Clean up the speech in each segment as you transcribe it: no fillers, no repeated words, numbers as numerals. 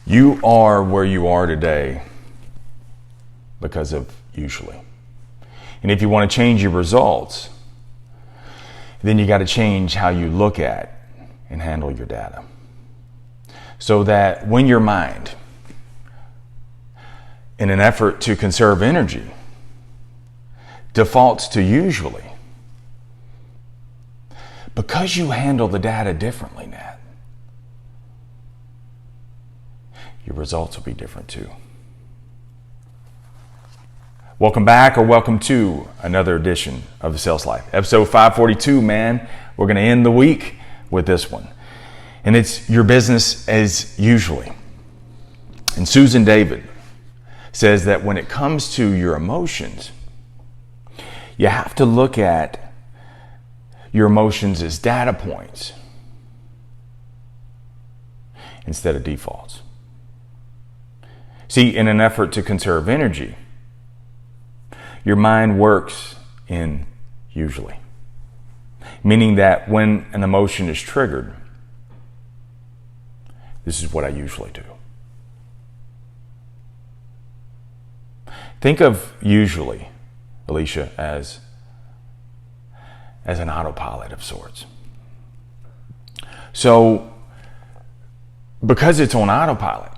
You are where you are today because of usually. And if you want to change your results, then you got to change how you look at and handle your data. So that when your mind, in an effort to conserve energy, defaults to usually, because you handle the data differently, Nat, your results will be different too. Welcome back, or welcome to another edition of The Sales Life. Episode 542, man. We're going to end the week with this one. And it's your business as usually. And Susan David says that when it comes to your emotions, you have to look at your emotions as data points instead of defaults. See, in an effort to conserve energy, your mind works in usually, meaning that when an emotion is triggered, this is what I usually do. Think of usually, Alicia, as an autopilot of sorts. So, because it's on autopilot,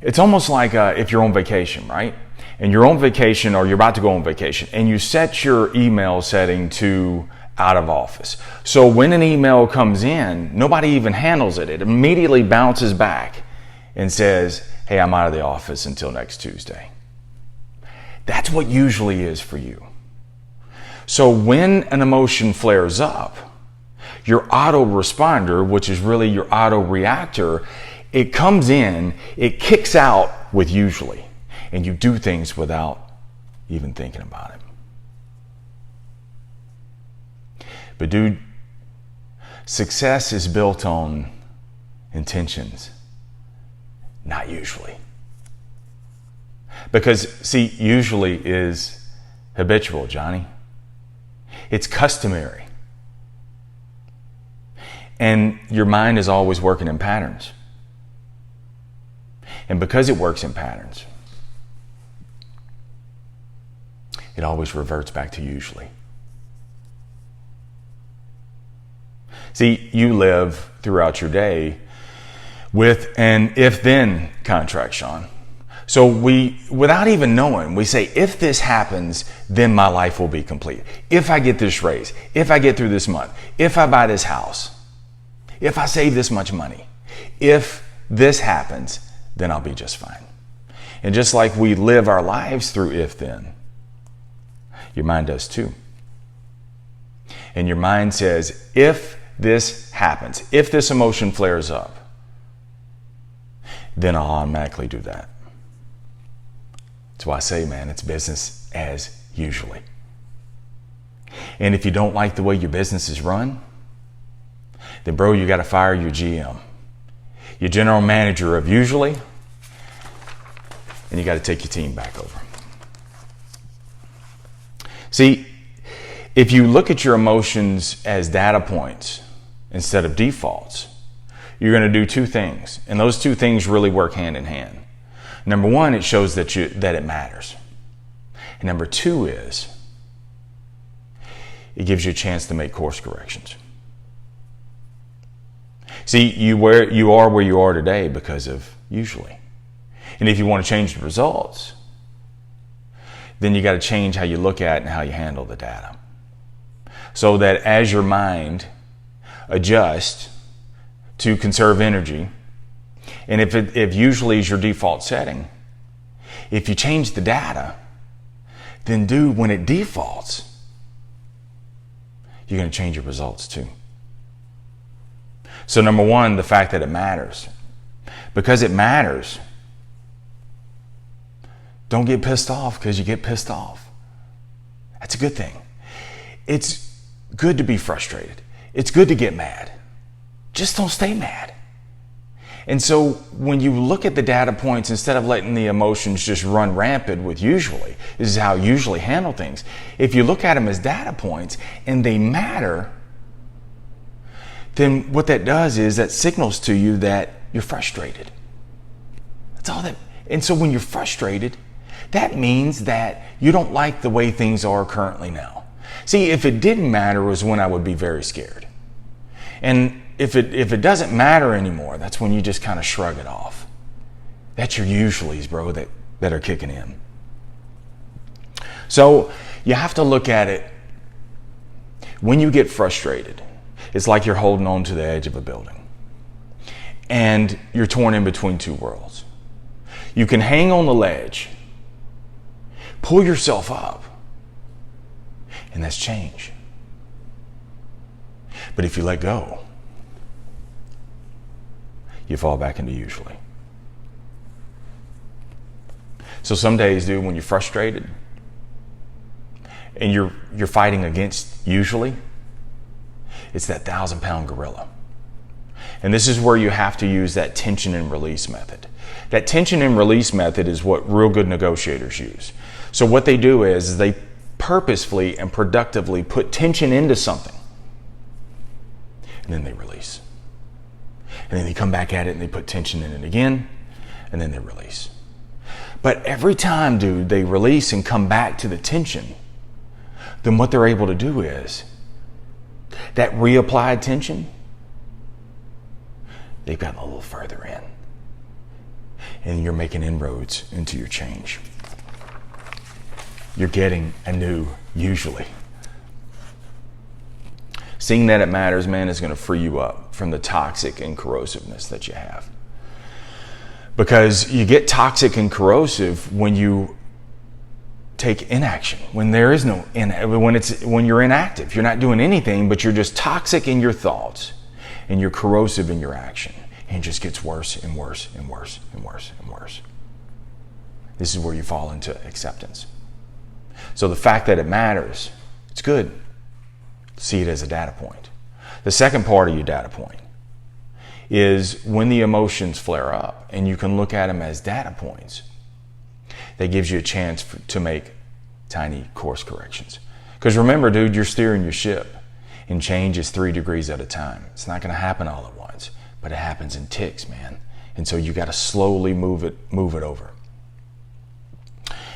it's almost like if you're on vacation, right? And you're on vacation, or you're about to go on vacation, and you set your email setting to out of office. So when an email comes in, nobody even handles it. It immediately bounces back and says, hey, I'm out of the office until next Tuesday. That's what usually is for you. So when an emotion flares up, your autoresponder, which is really your auto reactor, it comes in, it kicks out with usually, and you do things without even thinking about it. But dude, success is built on intentions, not usually. Because, see, usually is habitual, Johnny. It's customary. And your mind is always working in patterns. And because it works in patterns, it always reverts back to usually. See, you live throughout your day with an if-then contract, Sean. So we, without even knowing, we say, if this happens, then my life will be complete. If I get this raise, if I get through this month, if I buy this house, if I save this much money, if this happens, then I'll be just fine. And just like we live our lives through if-then, your mind does too. And your mind says, if this happens, if this emotion flares up, then I'll automatically do that. That's why I say, man, it's business as usually. And if you don't like the way your business is run, then bro, you got to fire your GM, your general manager of usually, and you got to take your team back over. See, if you look at your emotions as data points instead of defaults, you're going to do two things. And those two things really work hand in hand. Number one, it shows that it matters. And number two is, it gives you a chance to make course corrections. See, you are where you are today because of usually. And if you want to change the results, then you got to change how you look at and how you handle the data. So that as your mind adjusts to conserve energy, and if usually is your default setting, if you change the data, then dude, when it defaults, you're going to change your results too. So number one, the fact that it matters. Because it matters, don't get pissed off because you get pissed off. That's a good thing. It's good to be frustrated. It's good to get mad. Just don't stay mad. And so when you look at the data points, instead of letting the emotions just run rampant with usually, this is how I usually handle things. If you look at them as data points and they matter, then what that does is that signals to you that you're frustrated. That's all that. And so when you're frustrated, that means that you don't like the way things are currently now. See, if it didn't matter was when I would be very scared. And if it doesn't matter anymore, that's when you just kind of shrug it off. That's your usuallys, bro, that are kicking in. So you have to look at it. When you get frustrated, it's like you're holding on to the edge of a building and you're torn in between two worlds. You can hang on the ledge, pull yourself up, and that's change. But if you let go, you fall back into usually. So some days, dude, when you're frustrated and you're fighting against usually, it's that 1,000-pound gorilla. And this is where you have to use that tension and release method. That tension and release method is what real good negotiators use. So what they do is they purposefully and productively put tension into something, and then they release. And then they come back at it and they put tension in it again, and then they release. But every time, dude, they release and come back to the tension, then what they're able to do is that reapplied tension, they've gotten a little further in. And you're making inroads into your change. You're getting a new usually. Seeing that it matters, man, is going to free you up from the toxic and corrosiveness that you have. Because you get toxic and corrosive when you take inaction, when there is no, when you're inactive. You're not doing anything, but you're just toxic in your thoughts and you're corrosive in your action. And it just gets worse and worse and worse and worse and worse. This is where you fall into acceptance. So the fact that it matters, it's good. See it as a data point. The second part of your data point is when the emotions flare up and you can look at them as data points, that gives you a chance to make tiny course corrections. Because remember, dude, you're steering your ship and change is 3 degrees at a time. It's not going to happen all at once, but it happens in ticks, man. And so you got to slowly move it over.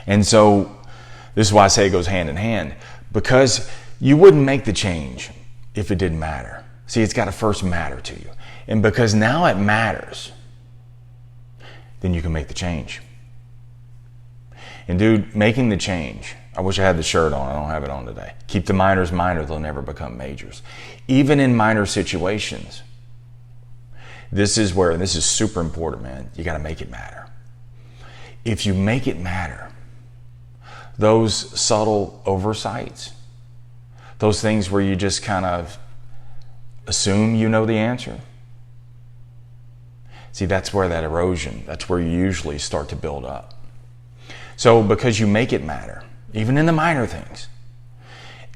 And so this is why I say it goes hand in hand, because you wouldn't make the change if it didn't matter. See, it's got to first matter to you. And because now it matters, then you can make the change. And dude, making the change, I wish I had the shirt on. I don't have it on today. Keep the minors minor, they'll never become majors. Even in minor situations, this is super important, man. You got to make it matter. If you make it matter, those subtle oversights, those things where you just kind of assume you know the answer, see, that's where that erosion, that's where you usually start to build up. So because you make it matter, even in the minor things,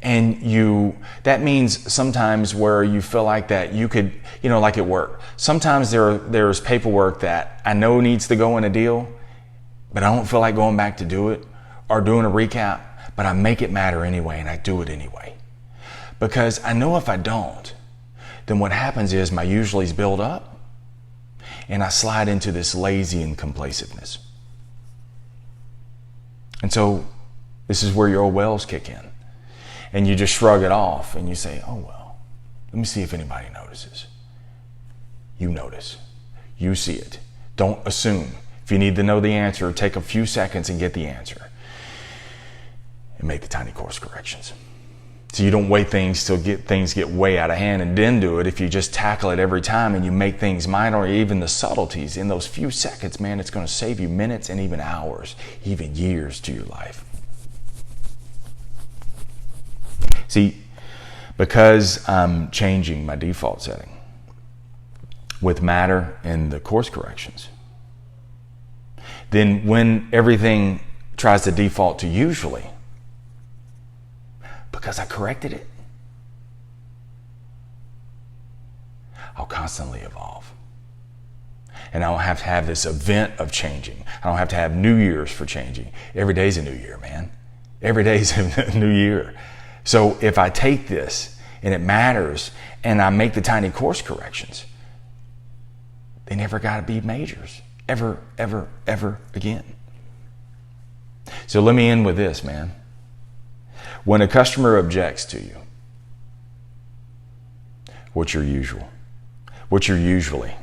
and that means sometimes where you feel like that you could, like at work, sometimes there's paperwork that I know needs to go in a deal, but I don't feel like going back to do it or doing a recap, but I make it matter anyway and I do it anyway. Because I know if I don't, then what happens is my usuallys build up and I slide into this lazy and complaciveness. And so this is where your old wells kick in. And you just shrug it off and you say, oh, well, let me see if anybody notices. You notice. You see it. Don't assume. If you need to know the answer, take a few seconds and get the answer. And make the tiny course corrections. So you don't wait things till things get way out of hand and then do it. If you just tackle it every time and you make things minor, or even the subtleties in those few seconds, man, it's going to save you minutes and even hours, even years to your life. See, because I'm changing my default setting with matter and the course corrections, then when everything tries to default to usually, because I corrected it, I'll constantly evolve. And I don't have to have this event of changing. I don't have to have New Year's for changing. Every day's a new year, man. Every day's a new year. So if I take this and it matters and I make the tiny course corrections, they never got to be majors. ever, ever, ever again. So let me end with this, man. When a customer objects to you, what's your usual? What's your usually?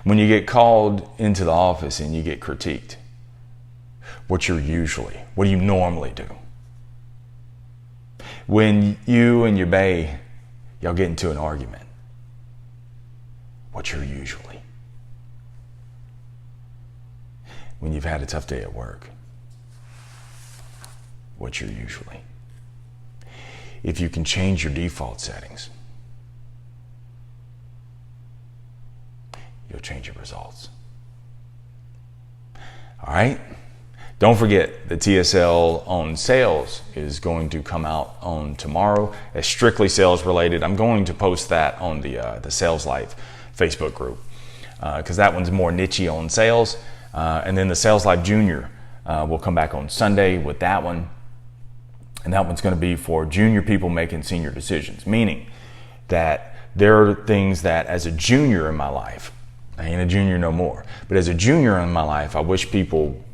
When you get called into the office and you get critiqued, what's your usually? What do you normally do? When you and your bae, y'all get into an argument, what's your usually? When you've had a tough day at work, what's your usually? If you can change your default settings, you'll change your results. All right? Don't forget, the TSL on sales is going to come out on tomorrow. It's strictly sales related. I'm going to post that on the Sales Life Facebook group because that one's more niche on sales. And then the Sales Life Junior will come back on Sunday with that one. And that one's going to be for junior people making senior decisions, meaning that there are things that as a junior in my life, I ain't a junior no more, but as a junior in my life, I wish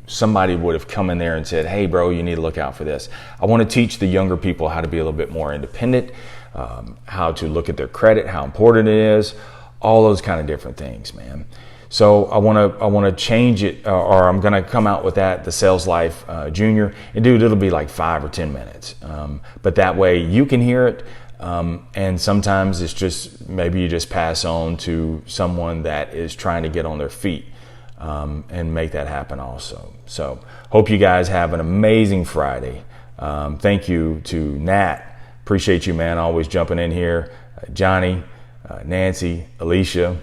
somebody would have come in there and said, hey bro, you need to look out for this. I want to teach the younger people how to be a little bit more independent, how to look at their credit, how important it is, all those kind of different things, man. So I want to change it, or I'm going to come out with that, the Sales Life Junior, and dude, it'll be like 5 or 10 minutes. But that way you can hear it. And sometimes it's just, maybe you just pass on to someone that is trying to get on their feet and make that happen also. So hope you guys have an amazing Friday. Thank you to Nat. Appreciate you, man. Always jumping in here. Johnny, Nancy, Alicia,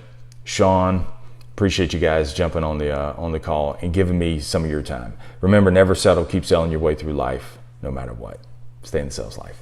Sean. Appreciate you guys jumping on the call and giving me some of your time. Remember, never settle. Keep selling your way through life, no matter what. Stay in the sales life.